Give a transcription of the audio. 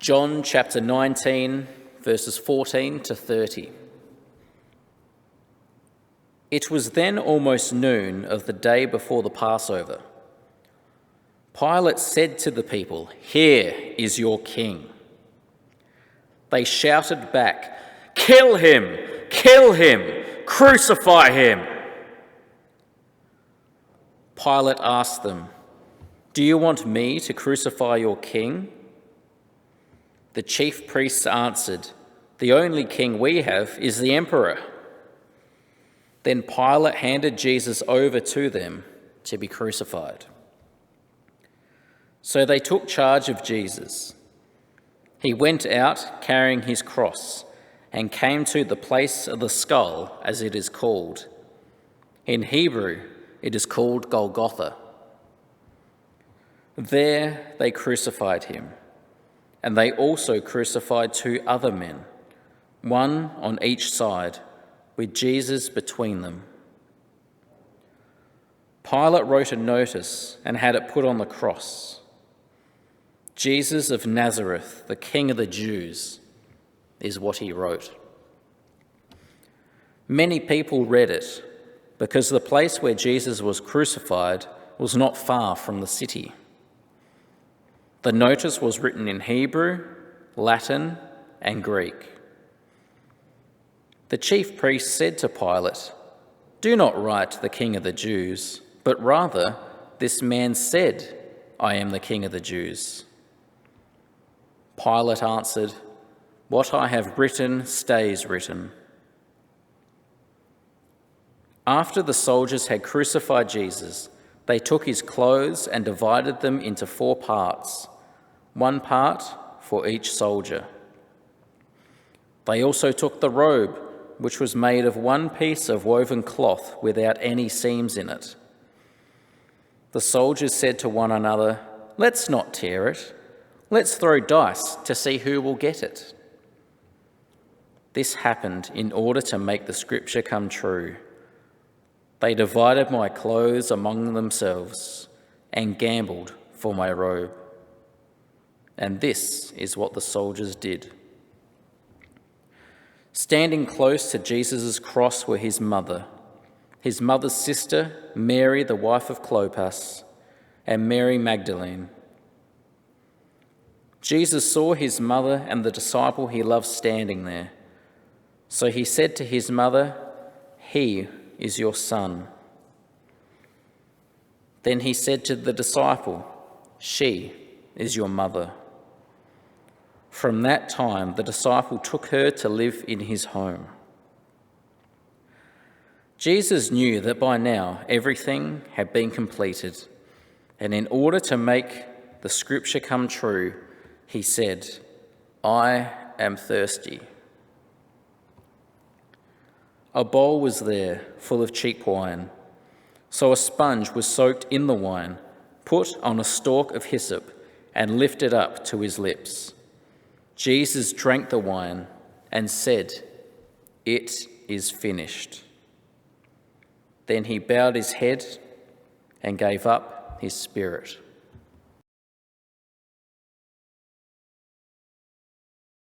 John chapter 19, verses 14 to 30. It was then almost noon of the day before the Passover. Pilate said to the people, "Here is your king." They shouted back, "Kill him! Kill him! Crucify him!" Pilate asked them, "Do you want me to crucify your king?" The chief priests answered, "The only king we have is the emperor." Then Pilate handed Jesus over to them to be crucified. So they took charge of Jesus. He went out carrying his cross and came to the place of the skull, as it is called. In Hebrew, it is called Golgotha. There they crucified him, and they also crucified 2 other men, one on each side, with Jesus between them. Pilate wrote a notice and had it put on the cross: "Jesus of Nazareth, the King of the Jews," is what he wrote. Many people read it because the place where Jesus was crucified was not far from the city. The notice was written in Hebrew, Latin, and Greek. The chief priests said to Pilate, "Do not write the King of the Jews, but rather, this man said, 'I am the King of the Jews.'" Pilate answered, "What I have written stays written." After the soldiers had crucified Jesus, they took his clothes and divided them into 4 parts, 1 part for each soldier. They also took the robe, which was made of 1 piece of woven cloth without any seams in it. The soldiers said to one another, "Let's not tear it. Let's throw dice to see who will get it." This happened in order to make the scripture come true: "They divided my clothes among themselves and gambled for my robe." And this is what the soldiers did. Standing close to Jesus' cross were his mother's sister, Mary, the wife of Clopas, and Mary Magdalene. Jesus saw his mother and the disciple he loved standing there. So he said to his mother, "He is your son." Then he said to the disciple, "She is your mother." From that time, the disciple took her to live in his home. Jesus knew that by now everything had been completed, and in order to make the scripture come true, he said, "I am thirsty." A bowl was there full of cheap wine, so a sponge was soaked in the wine, put on a stalk of hyssop, and lifted up to his lips. Jesus drank the wine and said, "It is finished." Then he bowed his head and gave up his spirit.